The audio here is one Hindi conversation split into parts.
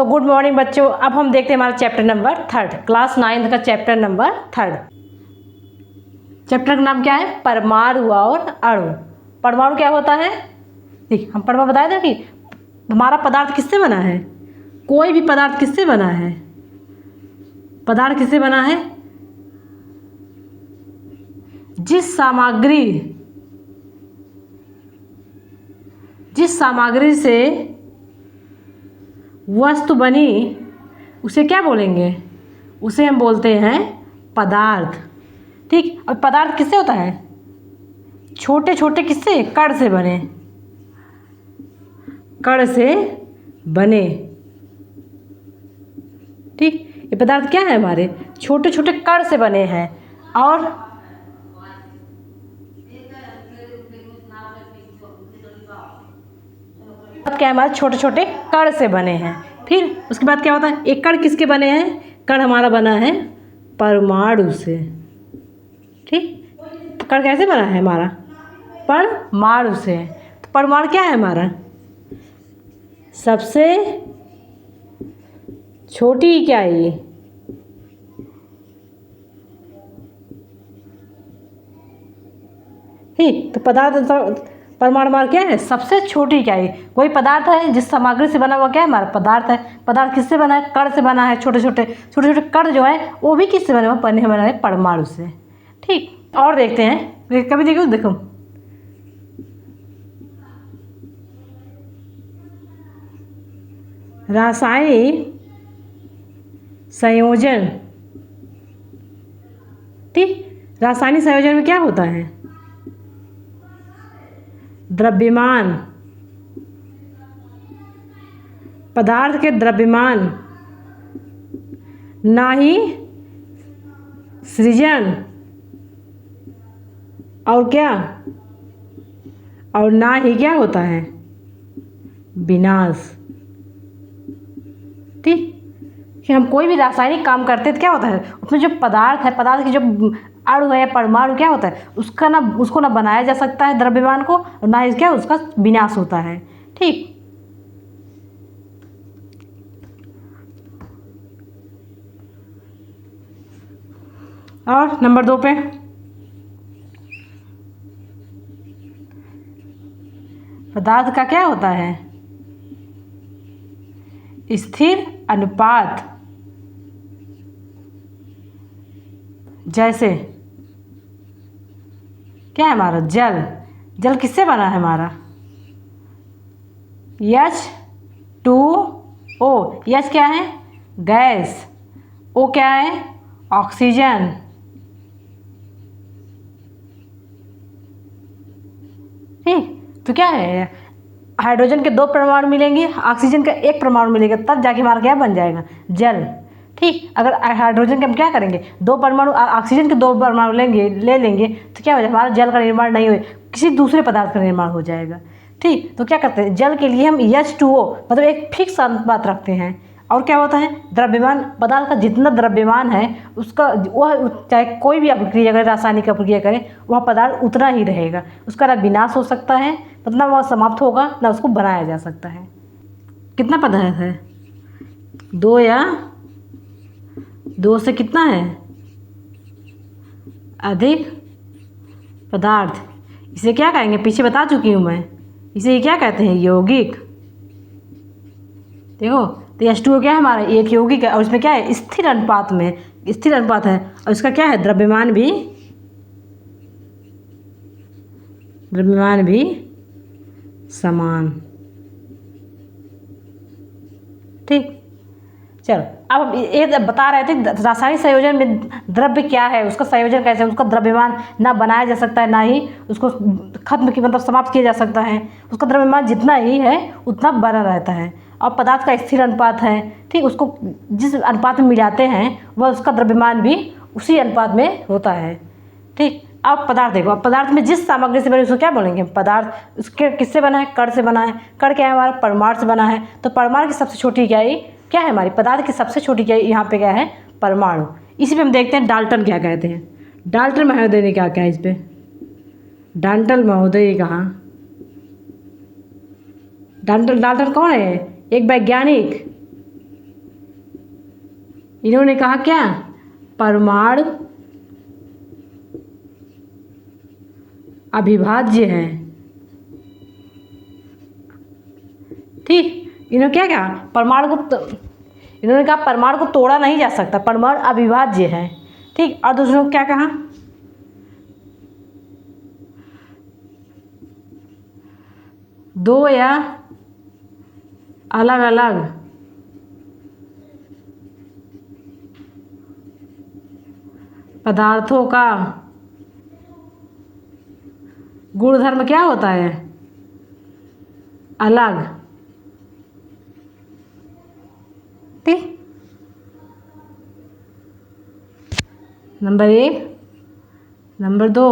तो गुड मॉर्निंग बच्चों। अब हम देखते हैं हमारा चैप्टर नंबर 3, क्लास 9 का चैप्टर नंबर 3। चैप्टर का नाम क्या है? परमाणु और अणु। परमाणु क्या होता है? ठीक, हम परमाणु बताए थे कि हमारा पदार्थ किससे बना है। कोई भी पदार्थ किससे बना है? पदार्थ किससे बना है? जिस सामग्री से वस्तु बनी उसे क्या बोलेंगे? उसे हम बोलते हैं पदार्थ। ठीक, अब पदार्थ किससे होता है? छोटे छोटे किससे? कण से बने। कण से बने। ठीक, ये पदार्थ क्या है? हमारे छोटे छोटे कण से बने हैं। और अब क्या है? हमारे छोटे छोटे कण से बने हैं। फिर उसके बाद क्या होता है? एक कण किसके बने हैं? कण हमारा बना है परमाणु से। ठीक, कण कैसे बना है हमारा? परमाणु से। तो परमाणु क्या है हमारा? सबसे छोटी इकाई। ठीक, तो पदार्थ परमाणु हमारा क्या है? सबसे छोटी इकाई। कोई पदार्थ है जिस सामग्री से बना हुआ क्या है? हमारा पदार्थ है। पदार्थ किससे बना है? कण से बना है। छोटे छोटे कण जो है वो भी किससे बने हुए? बना है परमाणु से। ठीक, और देखते हैं, कभी देखो रासायनिक संयोजन। ठीक, रासायनिक संयोजन में क्या होता है? द्रव्यमान, पदार्थ के द्रव्यमान, ना ही सृजन और क्या, और ना ही क्या होता है? विनाश। ठीक, कि हम कोई भी रासायनिक काम करते हैं तो क्या होता है? उसमें जो पदार्थ है, पदार्थ की जो अणु है या परमाणु क्या होता है? उसको ना बनाया जा सकता है द्रव्यमान को, और ना ही क्या उसका विनाश होता है। ठीक, और नंबर 2 पे पदार्थ का क्या होता है? स्थिर अनुपात। जैसे क्या है हमारा? जल किससे बना है हमारा? H2O। H क्या है? गैस। O क्या है? ऑक्सीजन। ठीक, तो क्या है? हाइड्रोजन के 2 परमाणु मिलेंगे, ऑक्सीजन का 1 परमाणु मिलेगा, तब जाके हमारा क्या बन जाएगा? जल। ठीक, अगर हाइड्रोजन के हम क्या करेंगे? 2 परमाणु, ऑक्सीजन के 2 परमाणु ले लेंगे तो क्या हो जाएगा? हमारा जल का निर्माण नहीं हो, किसी दूसरे पदार्थ का निर्माण हो जाएगा। ठीक, तो क्या करते हैं? जल के लिए हम H2O मतलब एक फिक्स अनुपात रखते हैं। और क्या होता है? द्रव्यमान, पदार्थ का जितना द्रव्यमान है उसका वह, चाहे कोई भी अपक्रिया करें, रासायनिक अपक्रिया करें, वह पदार्थ उतना ही रहेगा। उसका ना विनाश हो सकता है, मतलब वह समाप्त होगा, ना उसको बनाया जा सकता है। कितना पदार्थ है? 2 या 2 से कितना है? अधिक पदार्थ। इसे क्या कहेंगे? पीछे बता चुकी हूँ मैं। इसे क्या कहते हैं? यौगिक। देखो, तो H2O क्या है हमारा? एक यौगिक है, और इसमें क्या है? स्थिर अनुपात में, स्थिर अनुपात है, और इसका क्या है? द्रव्यमान भी समान। ठीक, चलो अब ये बता रहे थे रासायनिक संयोजन में द्रव्य क्या है, उसका संयोजन कैसे, उसका द्रव्यमान ना बनाया जा सकता है, ना ही उसको खत्म की मतलब समाप्त किया जा सकता है। उसका द्रव्यमान जितना ही है उतना बना रहता है, और पदार्थ का स्थिर अनुपात है। ठीक, उसको जिस अनुपात में मिलाते हैं वह उसका द्रव्यमान भी उसी अनुपात में होता है। ठीक, अब पदार्थ देखो, अब पदार्थ में जिस सामग्री से बने उसको क्या बोलेंगे? पदार्थ। उसके किससे बना है? कण से बना है। कण क्या है हमारा? परमाणु से बना है। तो परमाणु की सबसे छोटी इकाई क्या है हमारी? पदार्थ की सबसे छोटी इकाई यहाँ पे क्या है? परमाणु। इसी पे हम देखते हैं डाल्टन क्या कहते हैं। डाल्टन महोदय ने क्या कहा इस पे? डाल्टन महोदय कहा, डाल्टन कौन है? एक वैज्ञानिक इन्होंने कहा क्या, परमाणु अविभाज्य है। ठीक, इन्होंने क्या कहा, परमाणु को इन्होंने कहा परमाणु को तोड़ा नहीं जा सकता, परमाणु अविभाज्य है। ठीक, और दूसरों को क्या कहा, दो या अलग अलग पदार्थों का गुणधर्म क्या होता है, अलग। ठीक, नंबर 1। नंबर 2,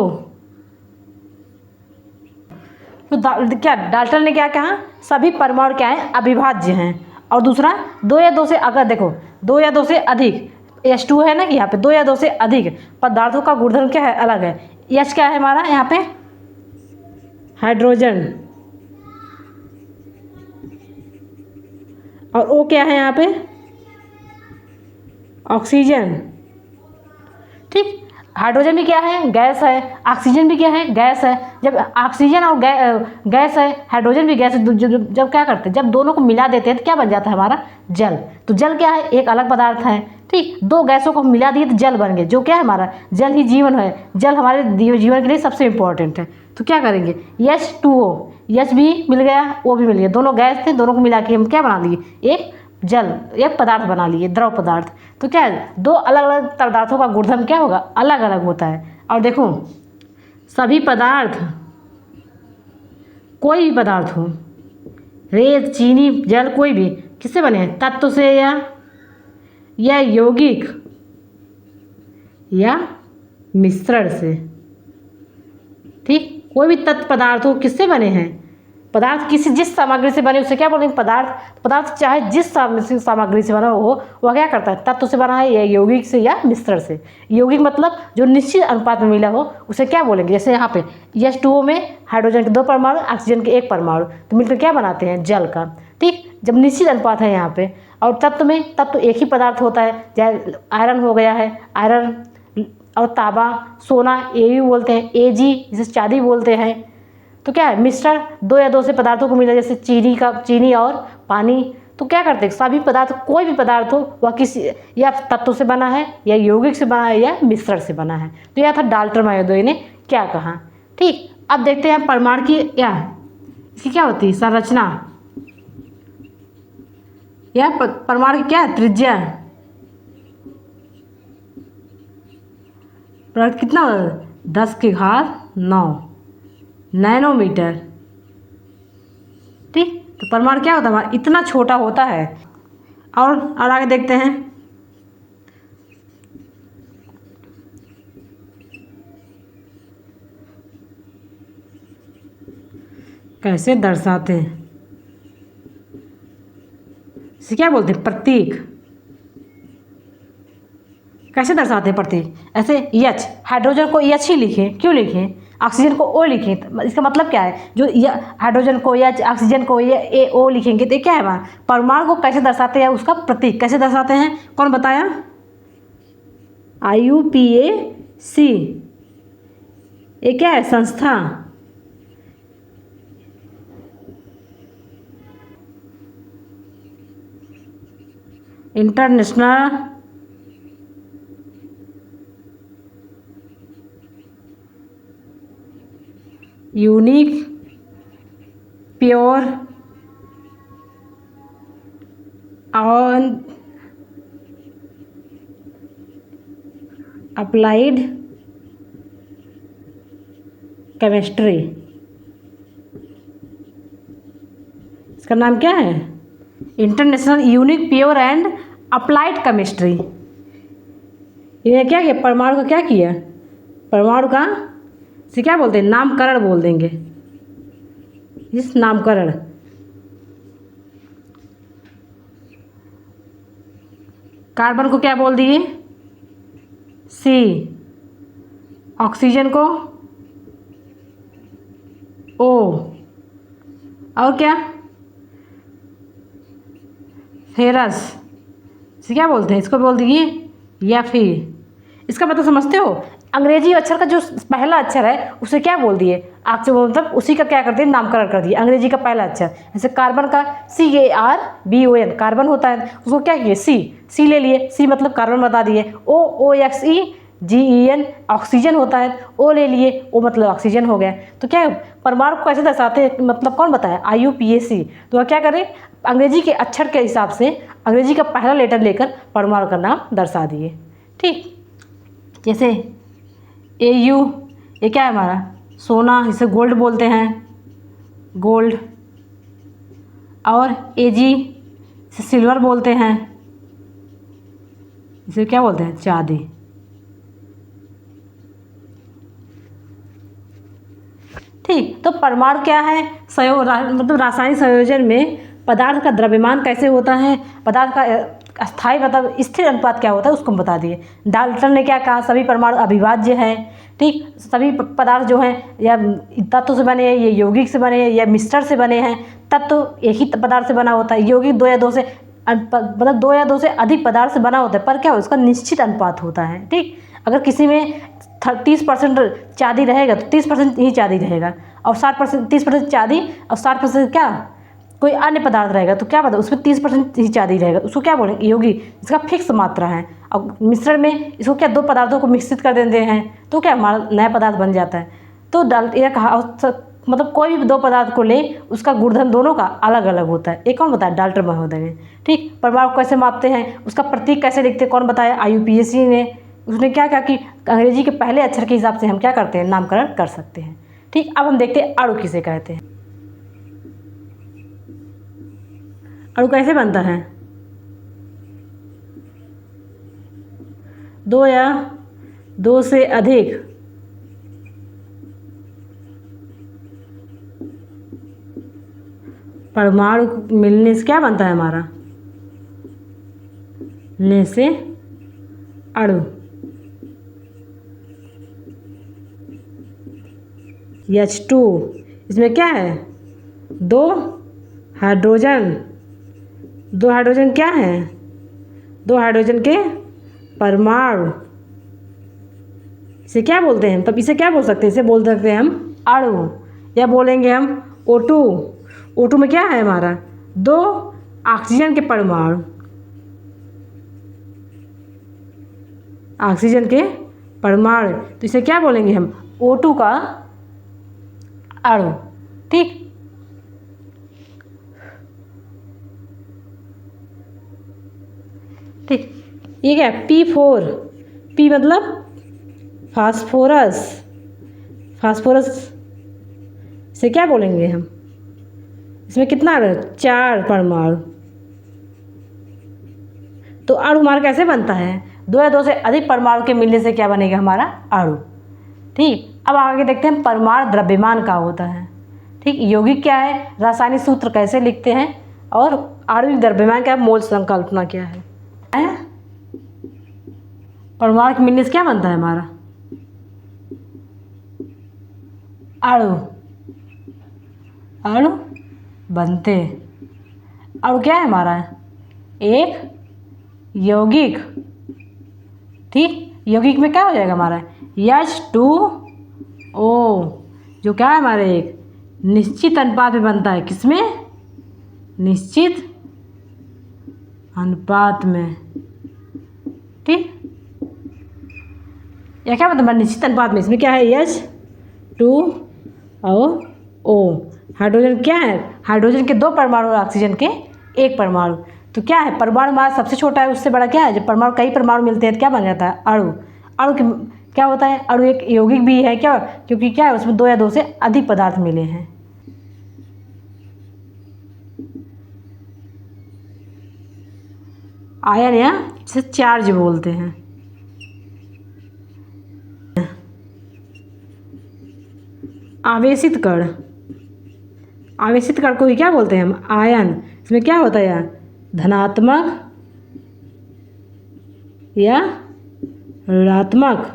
तो क्या डाल्टन ने क्या कहा, सभी परमाणु क्या हैं, अविभाज्य हैं। और दूसरा, दो या दो से, अगर देखो दो या दो से अधिक, H2 है ना कि यहाँ पे दो या दो से अधिक पदार्थों का गुणधर्म क्या है, अलग है। H क्या है हमारा यहाँ पे, हाइड्रोजन, और O क्या है यहाँ पे, ऑक्सीजन। ठीक, हाइड्रोजन भी क्या है, गैस है, ऑक्सीजन भी क्या है, गैस है। जब ऑक्सीजन और गैस है, हाइड्रोजन भी गैस है, जब क्या करते हैं, जब दोनों को मिला देते हैं तो क्या बन जाता है हमारा, जल। तो जल क्या है, एक अलग पदार्थ है। ठीक, दो गैसों को मिला दिए तो जल बन गए, जो क्या है हमारा, जल ही जीवन है। जल हमारे जीवन के लिए सबसे इम्पोर्टेंट है। तो क्या करेंगे, H2O, H भी मिल गया, O भी मिल गया, दोनों गैस थे, दोनों को मिला के हम क्या बना लिए, एक जल, एक पदार्थ बना लिए, द्रव पदार्थ। तो क्या है, दो अलग अलग पदार्थों का गुणधर्म क्या होगा, अलग अलग होता है। और देखो, सभी पदार्थ, कोई भी पदार्थ हो, रेत, चीनी, जल, कोई भी, किससे बने हैं, तत्व से या यौगिक या मिश्रण से। ठीक, कोई भी तत्व पदार्थ हो, किससे बने हैं, पदार्थ किसी जिस सामग्री से बने उसे क्या बोलेंगे, पदार्थ। पदार्थ चाहे जिस सामग्री से बना हो, वह क्या करता है, तत्व से बना है, या यौगिक से या मिश्रण से। यौगिक मतलब जो निश्चित अनुपात में मिला हो उसे क्या बोलेंगे, जैसे यहाँ पे H2O में हाइड्रोजन के 2 परमाणु, ऑक्सीजन के 1 परमाणु, तो मिलकर क्या बनाते हैं, जल का। ठीक, जब निश्चित अनुपात है यहाँ पे। और तत्व में, तत्व एक ही पदार्थ होता है, चाहे आयरन हो गया है, आयरन और तांबा, सोना, Au बोलते हैं, Ag जिसे चांदी बोलते हैं। तो क्या है, मिश्रण, दो या दो से पदार्थों को मिला, जैसे चीनी और पानी। तो क्या करते हैं, सभी पदार्थ, कोई भी पदार्थ हो वह किसी या तत्व से बना है, या यौगिक से बना है, या मिश्रण से बना है। तो यह था डाल्टन मायोदय ने क्या कहा। ठीक, अब देखते हैं परमाणु की क्या, इसकी क्या होती है, संरचना, या परमाणु की क्या है, त्रिज्या, कितना, 10⁹9 नैनोमीटर। ठीक, तो परमाणु क्या होता है हमारा, इतना छोटा होता है। और आगे देखते हैं, कैसे दर्शाते हैं, इसे क्या बोलते हैं, प्रतीक। कैसे दर्शाते हैं प्रतीक, ऐसे H, हाइड्रोजन को H ही लिखें, क्यों लिखें, ऑक्सीजन को O लिखें, तो इसका मतलब क्या है, जो हाइड्रोजन को H, ऑक्सीजन को O लिखेंगे तो क्या है हमारा, परमाणु को कैसे दर्शाते हैं, उसका प्रतीक कैसे दर्शाते हैं, कौन बताया, IUPAC, ये क्या है, संस्था, international unique pure on applied chemistry, इसका नाम क्या है, international unique pure and applied chemistry. इन्हें क्या किया, परमाणु का क्या किया, परमाणु का से क्या बोलते हैं, नामकरण बोल देंगे, इस नामकरण। कार्बन को क्या बोल दिए, C, ऑक्सीजन को O, और क्या, फेरस इसे क्या बोलते हैं? इसको बोल दिए या फिर। इसका मतलब समझते हो? अंग्रेजी अक्षर का जो पहला अक्षर है उसे क्या बोल दिए? अक्षर मतलब उसी का क्या कर दिए? नामकरण कर दिए। अंग्रेजी का पहला अक्षर, जैसे कार्बन का CARBON कार्बन होता है, उसको क्या किए? सी ले लिए। सी मतलब कार्बन बता दिए। OXEGEN ऑक्सीजन होता है, ओ ले लिए, ओ मतलब ऑक्सीजन हो गया। तो क्या परमाणु को कैसे दर्शाते हैं? मतलब कौन बताया? IUPAC। तो क्या करें? अंग्रेजी के अक्षर के हिसाब से अंग्रेजी का पहला लेटर लेकर परमाणु का नाम दर्शा दिए। ठीक, जैसे AU, ये क्या है हमारा? सोना, इसे गोल्ड बोलते हैं, गोल्ड। और AG इसे सिल्वर बोलते हैं, इसे क्या बोलते हैं? चांदी। ठीक, तो परमाणु क्या है? मतलब रासायनिक संयोजन में पदार्थ का द्रव्यमान कैसे होता है, पदार्थ का स्थायी मतलब स्थिर अनुपात क्या होता है, उसको बता दिए। डाल्टन ने क्या कहा? सभी परमाणु अविभाज्य है। ठीक, सभी पदार्थ जो हैं या तत्व से बने हैं, ये यौगिक से बने हैं या मिश्रण से बने हैं। तत्व एक ही पदार्थ से बना होता है, यौगिक दो या दो से मतलब 2 या 2 से अधिक पदार्थ से बना होता है, पर क्या उसका निश्चित अनुपात होता है। ठीक, अगर किसी में 30% चांदी रहेगा तो 30% ही चांदी रहेगा, और 60% 30% चांदी और 60% क्या कोई अन्य पदार्थ रहेगा, तो क्या पता उसमें 30% ही चांदी रहेगा, उसको क्या बोलेंगे? यौगिक। इसका फिक्स मात्रा है। और मिश्रण में इसको क्या, दो पदार्थों को मिश्रित कर देते हैं तो क्या हमारा नया पदार्थ बन जाता है। तो यह कहा मतलब कोई भी दो पदार्थ को ले, उसका गुणधर्म दोनों का अलग अलग होता है। एक कौन बताया? डाल्टन महोदय ने। ठीक, परमाणु कैसे मापते हैं, उसका प्रतीक कैसे लिखते हैं, कौन बताया? IUPAC ने। उसने क्या कहा कि अंग्रेजी के पहले अक्षर के हिसाब से हम क्या करते हैं? नामकरण कर सकते हैं। ठीक, अब हम देखते हैं अणु किसे कहते हैं। अणु कैसे बनता है? दो या दो से अधिक परमाणु मिलने से क्या बनता है हमारा? मिलने से अणु। H2, इसमें क्या है? दो हाइड्रोजन। दो हाइड्रोजन क्या है? दो हाइड्रोजन के परमाणु। इसे क्या बोलते हैं? तब इसे क्या बोल सकते हैं? इसे बोल सकते हैं हम अणु, या बोलेंगे हम O2। O2 में क्या है हमारा? दो ऑक्सीजन के परमाणु, ऑक्सीजन के परमाणु, तो इसे क्या बोलेंगे हम? O2 का अणु। ठीक, ठीक, ये क्या? P4। P मतलब फास्फोरस। फास्फोरस से क्या बोलेंगे हम? इसमें कितना है? 4 परमाणु। तो अणु हमारा कैसे बनता है? 2 या 2 से अधिक परमाणु के मिलने से क्या बनेगा हमारा? अणु। ठीक, अब आगे देखते हैं परमाणु द्रव्यमान क्या होता है। ठीक, यौगिक क्या है, रासायनिक सूत्र कैसे लिखते हैं, और आणविक द्रव्यमान क्या है, मोल संकल्पना क्या है। परमाणु के मिलने से क्या बनता है हमारा? अणु। अणु बनते। अणु क्या है हमारा? एक यौगिक। ठीक, यौगिक में क्या हो जाएगा हमारा? H2O, जो क्या है हमारे एक निश्चित अनुपात में बनता है। किसमें? निश्चित अनुपात में। ठीक, या क्या मतलब निश्चित अनुपात में? इसमें क्या है? H2O। हाइड्रोजन क्या है? हाइड्रोजन के 2 परमाणु और ऑक्सीजन के 1 परमाणु। तो क्या है? परमाणु हमारा सबसे छोटा है, उससे बड़ा क्या है? जब परमाणु कई परमाणु मिलते हैं तो क्या बन जाता है? अणु। अणु क्या होता है? अणु एक यौगिक भी है क्या, क्योंकि क्या है उसमें 2 या 2 से अधिक पदार्थ मिले हैं। आयन या जिसे चार्ज बोलते हैं। आवेशित कण। आवेशित कण को ही क्या बोलते हैं हम? आयन। इसमें क्या होता है यार? धनात्मक या ऋणात्मक,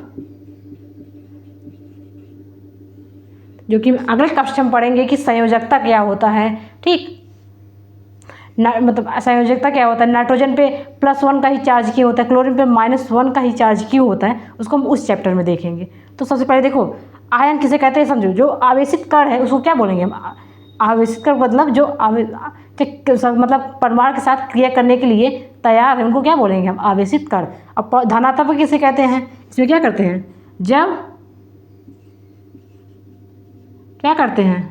जो कि अगले कक्षा में पढ़ेंगे कि संयोजकता क्या होता है। ठीक, मतलब संयोजकता क्या होता है, नाइट्रोजन पे +1 का ही चार्ज क्यों होता है, क्लोरीन पे -1 का ही चार्ज क्यों होता है, उसको हम उस चैप्टर में देखेंगे। तो सबसे पहले देखो आयन किसे कहते हैं समझो। जो आवेशित कण है उसको क्या बोलेंगे हम, आवेशित कण मतलब जो मतलब परमाणु के साथ क्रिया करने के लिए तैयार है उनको क्या बोलेंगे हम, आवेशित कण। अब धनात्मक किसे कहते हैं, इसमें क्या करते हैं, जब क्या करते हैं,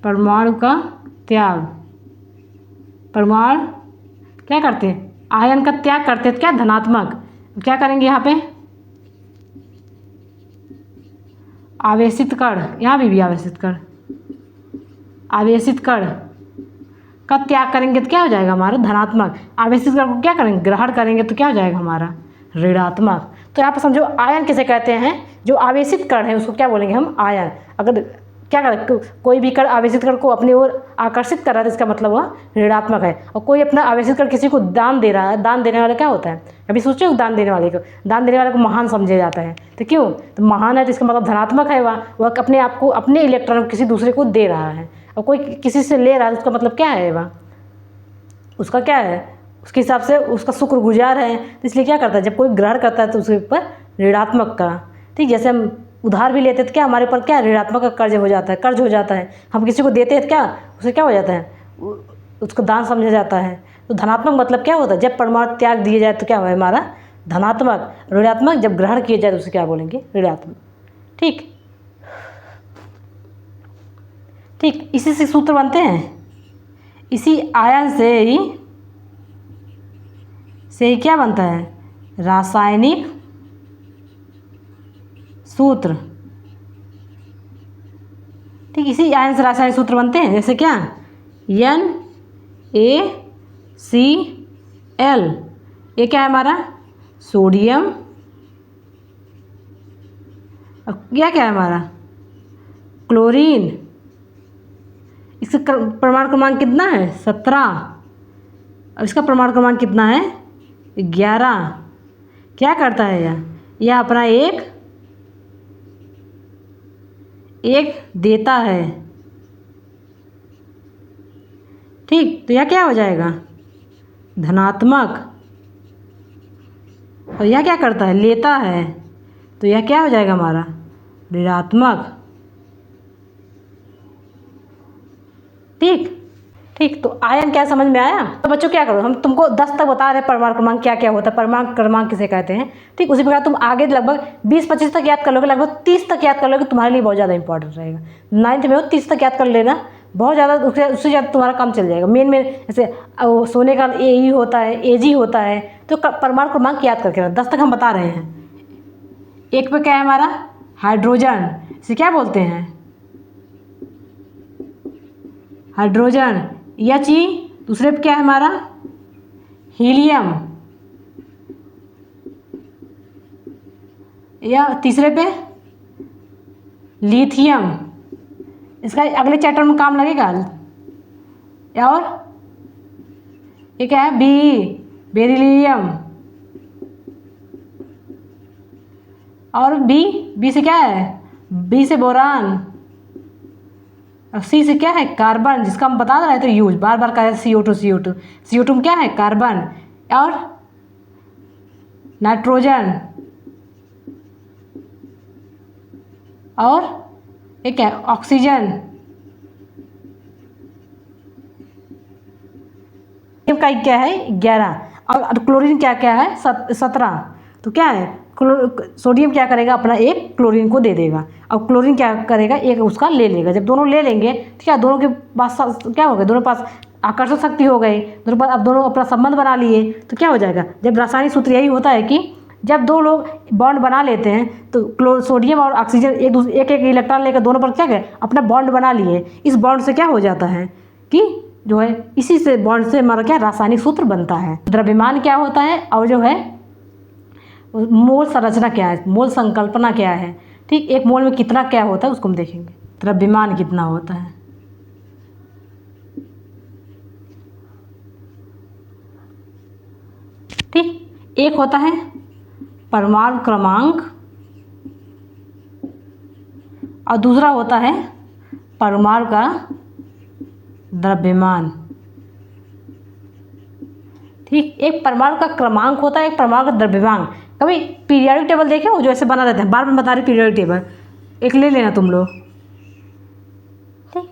परमाणु का त्याग, परमाणु क्या करते हैं, आयन का त्याग करते हैं, क्या धनात्मक। क्या करेंगे यहाँ पे, आवेशित कण, यहाँ भी आवेशित कण, आवेशित कण का त्याग करेंगे तो क्या हो जाएगा हमारा धनात्मक। आवेशित कण को क्या करेंगे, ग्रहण करेंगे तो क्या हो जाएगा हमारा ऋणात्मक। तो यहाँ पर समझो आयन किसे कहते हैं, जो आवेशित कण है उसको क्या बोलेंगे हम, आयन। अगर क्या करें, कोई भी कण आवेशित कण को अपनी ओर आकर्षित कर रहा है तो इसका मतलब वह ऋणात्मक है। और कोई अपना आवेशित कण किसी को दान दे रहा है, दान देने वाला क्या होता है, अभी सोचो दान देने वाले को, दान देने वाले को महान समझा जाता है। तो क्यों, तो महान है तो इसका मतलब धनात्मक है, वह अपने आप को, अपने इलेक्ट्रॉन को किसी दूसरे को दे रहा है। और कोई किसी से ले रहा है उसका मतलब क्या है, वह उसका क्या है, उसके हिसाब से उसका शुक्रगुजार है। तो इसलिए क्या करता है, जब कोई ग्रहण करता है तो उसके ऊपर ऋणात्मक का, ठीक, जैसे हम उधार भी लेते हैं तो क्या हमारे ऊपर क्या ऋणात्मक का कर्ज हो जाता है, कर्ज हो जाता है। हम किसी को देते हैं तो क्या उसे क्या हो जाता है, उसको दान समझा जाता है। तो धनात्मक मतलब क्या होता है, जब परमाणु त्याग दिए जाए तो क्या हो हमारा धनात्मक। ऋणात्मक जब ग्रहण किए जाए तो उसे क्या बोलेंगे, ऋणात्मक। ठीक ठीक, इसी से सूत्र बनते हैं, इसी आयन से ही क्या बनता है, रासायनिक सूत्र। ठीक, इसी आयन से रासायनिक सूत्र बनते हैं, जैसे क्या NaCl, ये क्या है हमारा सोडियम, और क्या क्या है हमारा क्लोरीन। इसका परमाणु क्रमांक कितना है 17, और इसका परमाणु क्रमांक कितना है 11। क्या करता है यह अपना एक देता है। ठीक, तो यह क्या हो जाएगा धनात्मक, और यह क्या करता है लेता है, तो यह क्या हो जाएगा हमारा ऋणात्मक। ठीक ठीक, तो आयन क्या समझ में आया। तो बच्चों क्या करो, हम तुमको 10 तक बता रहे हैं परमाणु क्रमांक क्या क्या होता है, परमाणु क्रमांक किसे कहते हैं। ठीक, उसी प्रकार तुम आगे लगभग 20-25 तक याद कर लोगे, लगभग 30 तक याद कर लोगे, तुम्हारे लिए बहुत ज़्यादा इंपॉर्टेंट रहेगा। 9th में हो 30 तक याद कर लेना, बहुत ज़्यादा उससे ज़्यादा तुम्हारा काम चल जाएगा। मेन जैसे सोने का AE होता है, AG होता है, तो परमाणु क्रमांक याद करके रखना। 10 तक हम बता रहे हैं। एक पे क्या है हमारा हाइड्रोजन, इसे क्या बोलते हैं हाइड्रोजन, He। दूसरे पे क्या है हमारा हीलियम, या तीसरे पे लिथियम। इसका अगले चैप्टर में काम लगेगा। और ये क्या है बेरिलियम, और बी से क्या है, बी से बोरान, और सी से क्या है कार्बन, जिसका हम बता रहे थे यूज बार बार कर CO2 में क्या है कार्बन, और नाइट्रोजन, और ये क्या है ऑक्सीजन। का क्या है 11, और क्लोरीन क्या क्या है 17। तो क्या है सोडियम क्या करेगा अपना एक क्लोरीन को दे देगा, और क्लोरीन क्या करेगा एक उसका ले लेगा। जब दोनों ले लेंगे तो क्या दोनों के पास क्या हो गया, दोनों पास आकर्षक शक्ति हो गई, दोनों पास अब दोनों अपना संबंध बना लिए। तो क्या हो जाएगा, जब रासायनिक सूत्र यही होता है कि जब दो लोग बॉन्ड बना लेते हैं तो सोडियम और ऑक्सीजन एक इलेक्ट्रॉन लेकर दोनों पर क्या है अपना बॉन्ड बना लिए। इस बॉन्ड से क्या हो जाता है कि जो है इसी से बॉन्ड से हमारा क्या रासायनिक सूत्र बनता है। द्रव्यमान क्या होता है, और जो है मोल संरचना क्या है, मोल संकल्पना क्या है। ठीक, एक मोल में कितना क्या होता है उसको हम देखेंगे, द्रव्यमान कितना होता है। ठीक, एक होता है परमाणु क्रमांक और दूसरा होता है परमाणु का द्रव्यमान। ठीक, एक परमाणु का क्रमांक होता है, एक परमाणु का द्रव्यमान। कभी पीरियोडिक टेबल देखे हो जो ऐसे बना रहता है, बार बार बता रही पीरियोडिक टेबल, एक ले लेना तुम लोग। ठीक,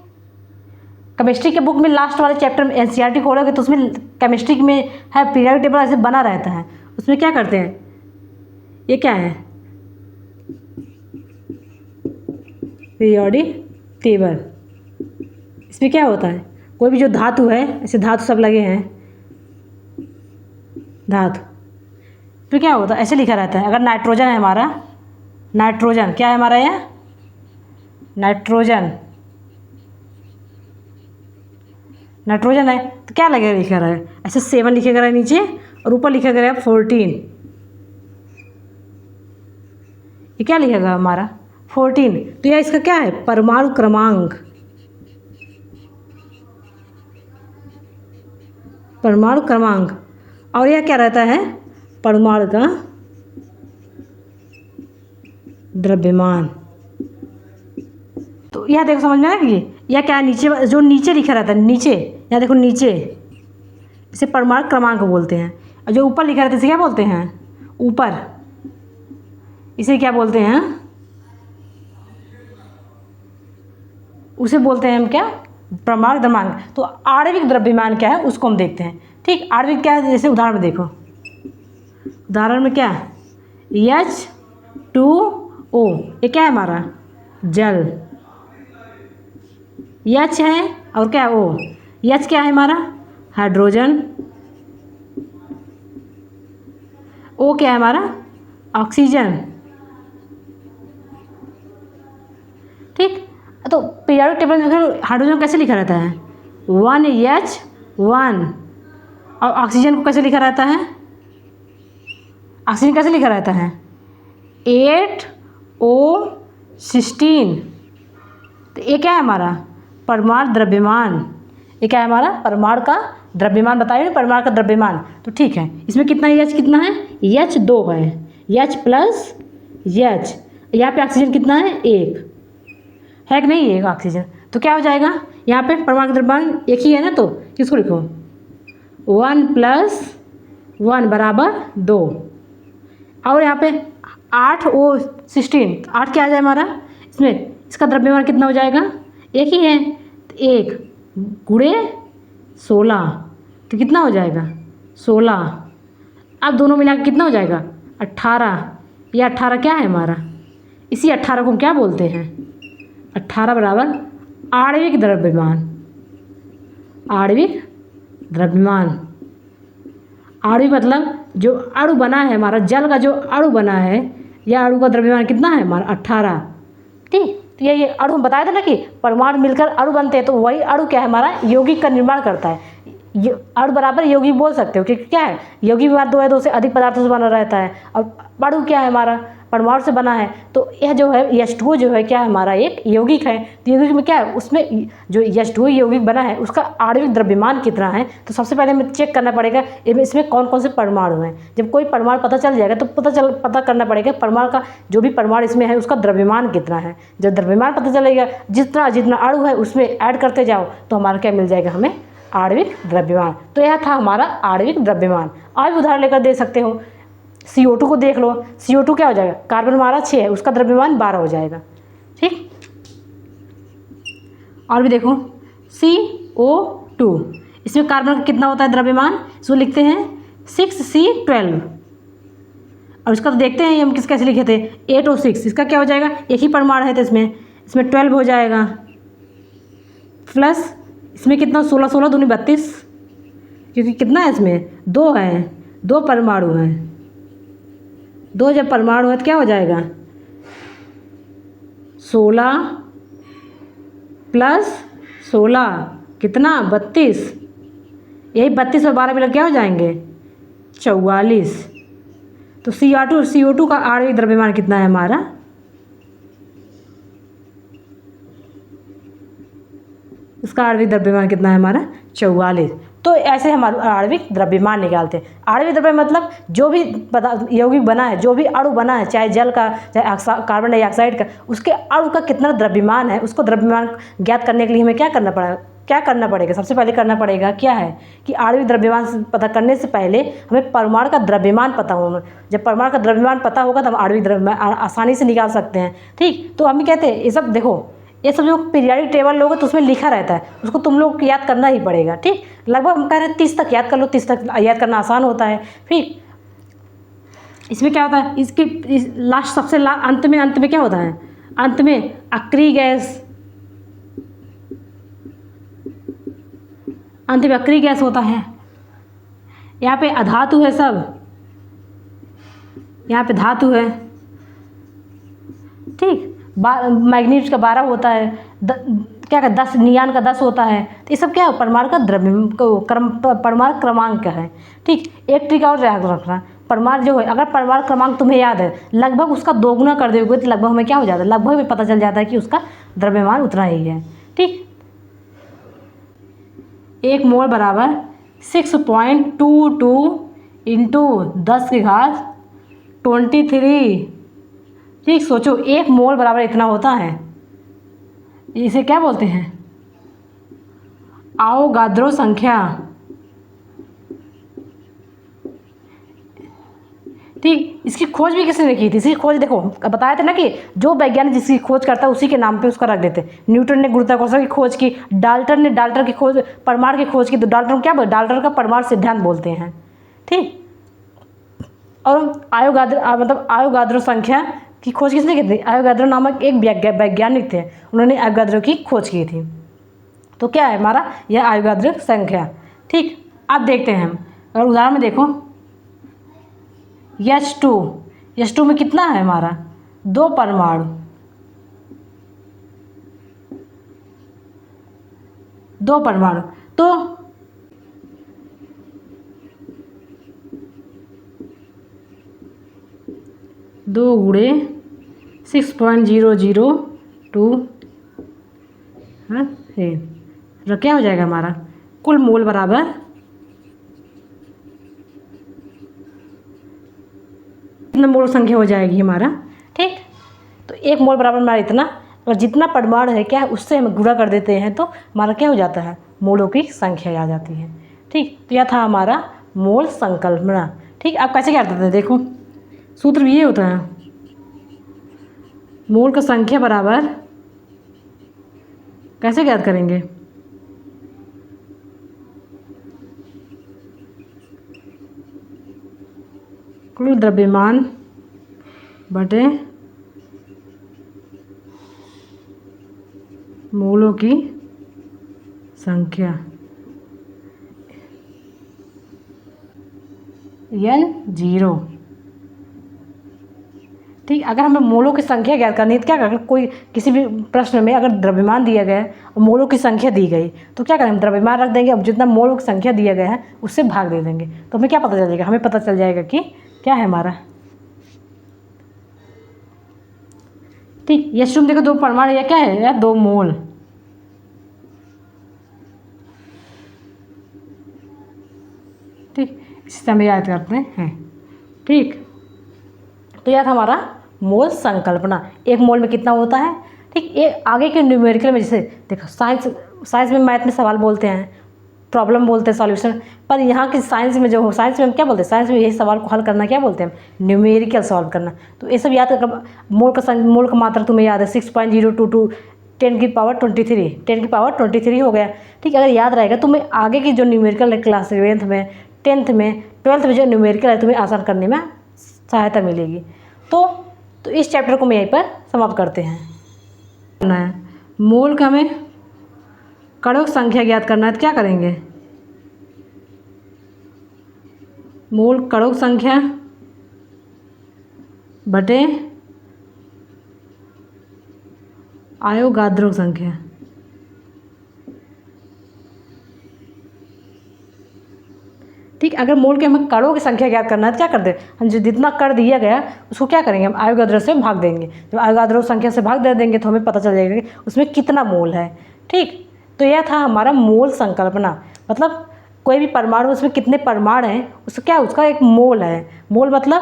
केमिस्ट्री के बुक में लास्ट वाले चैप्टर में एनसीईआरटी खोलोगे तो उसमें केमिस्ट्री में है पीरियोडिक टेबल ऐसे बना रहता है। उसमें क्या करते हैं, ये क्या है, पीरियोडिक टेबल। इसमें क्या होता है, कोई भी जो धातु है, ऐसे धातु सब लगे हैं, धातु, फिर क्या होता है, ऐसे लिखा रहता है। अगर नाइट्रोजन है हमारा, नाइट्रोजन क्या है हमारा, यह नाइट्रोजन, नाइट्रोजन है तो क्या लगेगा, लिखा रहा है ऐसे 7 लिखेगा रहा है नीचे, और ऊपर लिखा गया 14। ये क्या लिखेगा हमारा 14, तो यह इसका क्या है, परमाणु क्रमांक, परमाणु क्रमांक। और यह क्या रहता है, परमाणु का द्रव्यमान। तो यह देखो समझ में आया कि यह क्या है, नीचे जो नीचे लिखा रहता है, नीचे यहाँ देखो नीचे, इसे परमाणु क्रमांक बोलते हैं। और जो ऊपर लिखा रहता है इसे क्या बोलते हैं, ऊपर, इसे क्या बोलते हैं, उसे बोलते हैं हम क्या, परमाणु द्रव्यमान। तो आणविक द्रव्यमान क्या है उसको हम देखते हैं। ठीक, आणविक क्या है, जैसे उदाहरण में देखो, उदाहरण में क्या है, H2O, ये क्या है हमारा, जल, H है और क्या है O, H क्या है हमारा, हाइड्रोजन, O क्या है हमारा, ऑक्सीजन। ठीक, तो पीरियोडिक टेबल में हाइड्रोजन कैसे लिखा रहता है, 1H1, और ऑक्सीजन को कैसे लिखा रहता है, ऑक्सीजन कैसे लिखा रहता है, 8O16। तो ये क्या है हमारा, परमाणु द्रव्यमान। ये क्या है हमारा, परमाणु का द्रव्यमान, बताइए ना परमाणु का द्रव्यमान। तो ठीक है, इसमें कितना H कितना है, H2 है, H प्लस H, यहाँ पे ऑक्सीजन कितना है, 1 है कि नहीं, एक ऑक्सीजन। तो क्या हो जाएगा, यहाँ पे परमाणु का द्रव्यमान एक ही है ना, तो किसको लिखो, 1 + 1 बराबर 2। और यहाँ पे 8O16, 8 क्या आ जाए हमारा, इसमें इसका द्रव्यमान कितना हो जाएगा, एक ही है, तो 1 × 16, तो कितना हो जाएगा 16। अब दोनों मिला के कितना हो जाएगा 18। यह 18 क्या है हमारा, इसी 18 को हम क्या बोलते हैं, 18 बराबर आणविक द्रव्यमान, आणविक द्रव्यमान। आणविक मतलब जो अणु बना है हमारा, जल का जो अणु बना है, यह अणु का द्रव्यमान कितना है हमारा, 18। ठीक, तो ये अणु हम बताए थे ना कि परमाणु मिलकर अणु बनते हैं, तो वही अणु क्या है हमारा, यौगिक का निर्माण करता है। अणु बराबर यौगिक बोल सकते हो, क्योंकि क्या है, यौगिक भी 2 है, 2 से अधिक पदार्थों से बना रहता है, और अणु क्या है हमारा, परमाणु से बना है। तो यह जो है H2O जो है क्या है हमारा, एक यौगिक है। तो यौगिक में क्या है, उसमें जो H2O यौगिक बना है उसका आणविक द्रव्यमान कितना है। तो सबसे पहले हमें चेक करना पड़ेगा इसमें कौन कौन से परमाणु हैं। जब कोई परमाणु पता चल जाएगा तो पता करना पड़ेगा परमाणु का, जो भी परमाणु इसमें है उसका द्रव्यमान कितना है। जब द्रव्यमान पता चलेगा, जितना जितना अणु है उसमें ऐड करते जाओ तो हमारा क्या मिल जाएगा, हमें आणविक द्रव्यमान। तो यह था हमारा आणविक द्रव्यमान। आज उदाहरण लेकर दे सकते हो, CO2 को देख लो, CO2 क्या हो जाएगा, कार्बन हमारा 6 है, उसका द्रव्यमान 12 हो जाएगा। ठीक, और भी देखो CO2, इसमें कार्बन का कितना होता है द्रव्यमान, इसको लिखते हैं 6C12, और इसका तो देखते हैं हम कैसे लिखे थे 8O6। इसका क्या हो जाएगा, एक ही परमाणु है तो इसमें 12 हो जाएगा, प्लस इसमें कितना 16 16 दूनी 32, क्योंकि कितना है इसमें 2 है, 2 परमाणु हैं, 2 जब परमाणु है तो क्या हो जाएगा 16 + 16 कितना 32, यही 32 और 12 मिलकर क्या हो जाएंगे 44। तो CO2 का आणविक द्रव्यमान कितना है हमारा, उसका आणविक द्रव्यमान कितना है हमारा 44। तो ऐसे हम आणविक द्रव्यमान निकालते हैं। आणविक द्रव्यमान मतलब जो भी यौगिक बना है, जो भी अणु बना है, चाहे जल का चाहे कार्बन डाइऑक्साइड का, उसके अणु का कितना द्रव्यमान है, उसको द्रव्यमान ज्ञात करने के लिए हमें क्या क्या करना पड़ेगा, सबसे पहले करना पड़ेगा क्या है कि आणविक द्रव्यमान पता करने से पहले हमें परमाणु का द्रव्यमान पता होगा। जब परमाणु का द्रव्यमान पता होगा तब आणविक द्रव्यमान आसानी से निकाल सकते हैं। ठीक, तो हम कहते हैं ये सब देखो, ये सब जो पीरियाडिक टेबल लोगे तो उसमें लिखा रहता है, उसको तुम लोग को याद करना ही पड़ेगा। ठीक, लगभग हम कह रहे हैं 30 तक याद कर लो, 30 तक याद करना आसान होता है। ठीक, इसमें क्या होता है, इसके लास्ट सबसे अंत में क्या होता है, अंत में अक्रिय गैस, अंत में अक्रिय गैस होता है। यहाँ पे अधातु है सब, यहाँ पे धातु है। ठीक, मैग्नीज का 12 होता है, क्या का 10, नियान का 10 होता है। तो ये सब क्या है, परमाणु का परमाणु क्रमांक है। ठीक, एक ट्रिक और याद रखना, परमाणु जो है अगर परमाणु क्रमांक तुम्हें याद है लगभग उसका दोगुना कर दोगे तो लगभग हमें क्या हो जाता है, लगभग भी पता चल जाता है कि उसका द्रव्यमान उतना ही है। ठीक, 1 मोल बराबर 6.22 इंटू 10 की घात 23। ठीक, सोचो 1 मोल बराबर इतना होता है, इसे क्या बोलते हैं, आवोगाद्रो संख्या। ठीक, इसकी खोज भी किसने की थी, इसकी खोज देखो बताया था ना कि जो वैज्ञानिक जिसकी खोज करता है उसी के नाम पे उसका रख देते। न्यूटन ने गुरुत्वाकर्षण की खोज की, डाल्टन की खोज, परमाणु की खोज की, तो डाल्टन क्या बोलते, डाल्टन का परमाणु सिद्धांत बोलते हैं। ठीक, और आवोगाद्रो संख्या की खोज किसने की थी, आवोगाद्रो नामक एक वैज्ञानिक थे, उन्होंने आवोगाद्रो की खोज की थी। तो क्या है हमारा यह आवोगाद्रो संख्या। ठीक, अब देखते हैं हम, अगर उदाहरण में देखो H2 में कितना है हमारा, 2 परमाणु, 2 परमाणु, तो 2 गुणे 6.002 हाँ ये क्या हो जाएगा हमारा कुल मोल बराबर इतना मोल संख्या हो जाएगी हमारा। ठीक, तो 1 मोल बराबर हमारा इतना, और जितना परमाणु है क्या है उससे हम गुणा कर देते हैं तो हमारा क्या हो जाता है, मोलों की संख्या आ जाती है। ठीक, तो यह था हमारा मोल संकल्पना। ठीक, आप कैसे क्या करते थे, देखो सूत्र भी ये होता है, मोल का संख्या बराबर कैसे ज्ञात करेंगे, कुल द्रव्यमान बटे मोलों की संख्या N0। ठीक, अगर हमें मोलों की संख्या ज्ञात करनी है तो क्या करें, कोई किसी भी प्रश्न में अगर द्रव्यमान दिया गया है और मोलों की संख्या दी गई तो क्या करें, हम द्रव्यमान रख देंगे, अब जितना मोलों की संख्या दिया गया है उससे भाग दे देंगे तो हमें क्या पता चल जाएगा, हमें पता चल जाएगा कि क्या है हमारा। ठीक, H2 में देखो 2 परमाणु या क्या है यार, 2 मोल। ठीक, इसी हमें याद करते हैं। ठीक, तो यह था हमारा मोल संकल्पना, 1 मोल में कितना होता है। ठीक, ये आगे के न्यूमेरिकल में जैसे देखो साइंस में मैथ में सवाल बोलते हैं, प्रॉब्लम बोलते हैं सॉल्यूशन, पर यहाँ की साइंस में जो हो, साइंस में हम क्या बोलते हैं, साइंस में यही सवाल को हल करना क्या बोलते हैं, न्यूमेरिकल सॉल्व करना। तो ये सब याद कर, मोल का मात्रा तुम्हें याद है 6.022 10 की पावर 23 हो गया। ठीक, अगर याद रहेगा तुम्हें आगे की जो न्यूमेरिकल है क्लास 11th में 10th में 12th में जो न्यूमेरिकल है तुम्हें आसान करने में सहायता मिलेगी। तो इस चैप्टर को मैं यहीं पर समाप्त करते हैं। मोल का हमें कणों की संख्या ज्ञात करना है तो क्या करेंगे, मोल कणों की संख्या बटे आवोगाद्रो संख्या। ठीक, अगर मोल के हमें कणों की संख्या ज्ञात करना है तो क्या करते हैं, हम जो जितना कण दिया गया उसको क्या करेंगे, हम आवोगाद्रो से भाग देंगे। जब आवोगाद्रो संख्या से भाग दे देंगे तो हमें पता चल जाएगा कि उसमें कितना मोल है। ठीक, तो यह था हमारा मोल संकल्पना, मतलब कोई भी परमाणु उसमें कितने परमाणु हैं उसका क्या, उसका एक मोल है। मोल मतलब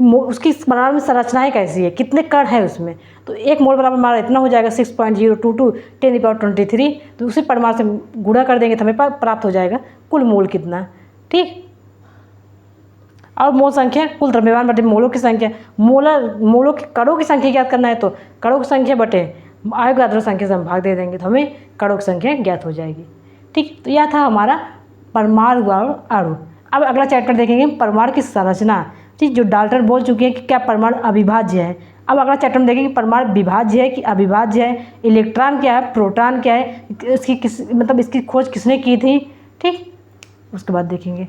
उसकी परमाणु में संरचनाएं कैसी है, कितने कण है उसमें। तो एक मोल बराबर हमारा इतना हो जाएगा 6.022 10⁻23। तो उसी परमाणु से गुणा कर देंगे तो हमें प्राप्त हो जाएगा कुल मोल कितना। ठीक, और मोल संख्या कुल द्रव्यमान बटे मोलों की संख्या। मोलों की कणों की संख्या ज्ञात करना है तो कणों की संख्या बटे अवोगाद्रो संख्या से हम भाग दे देंगे तो हमें कणों की संख्या ज्ञात हो जाएगी। ठीक, तो यह था हमारा परमाणु और अणु। अब अगला चैप्टर देखेंगे परमाणु की संरचना। ठीक, जो डाल्टन बोल चुके हैं कि क्या परमाणु अविभाज्य है। अब अगला चैप्टर में देखेंगे परमाणु विभाज्य है कि अविभाज्य है, इलेक्ट्रॉन क्या है, प्रोटॉन क्या है, इसकी इसकी खोज किसने की थी। ठीक, उसके बाद देखेंगे।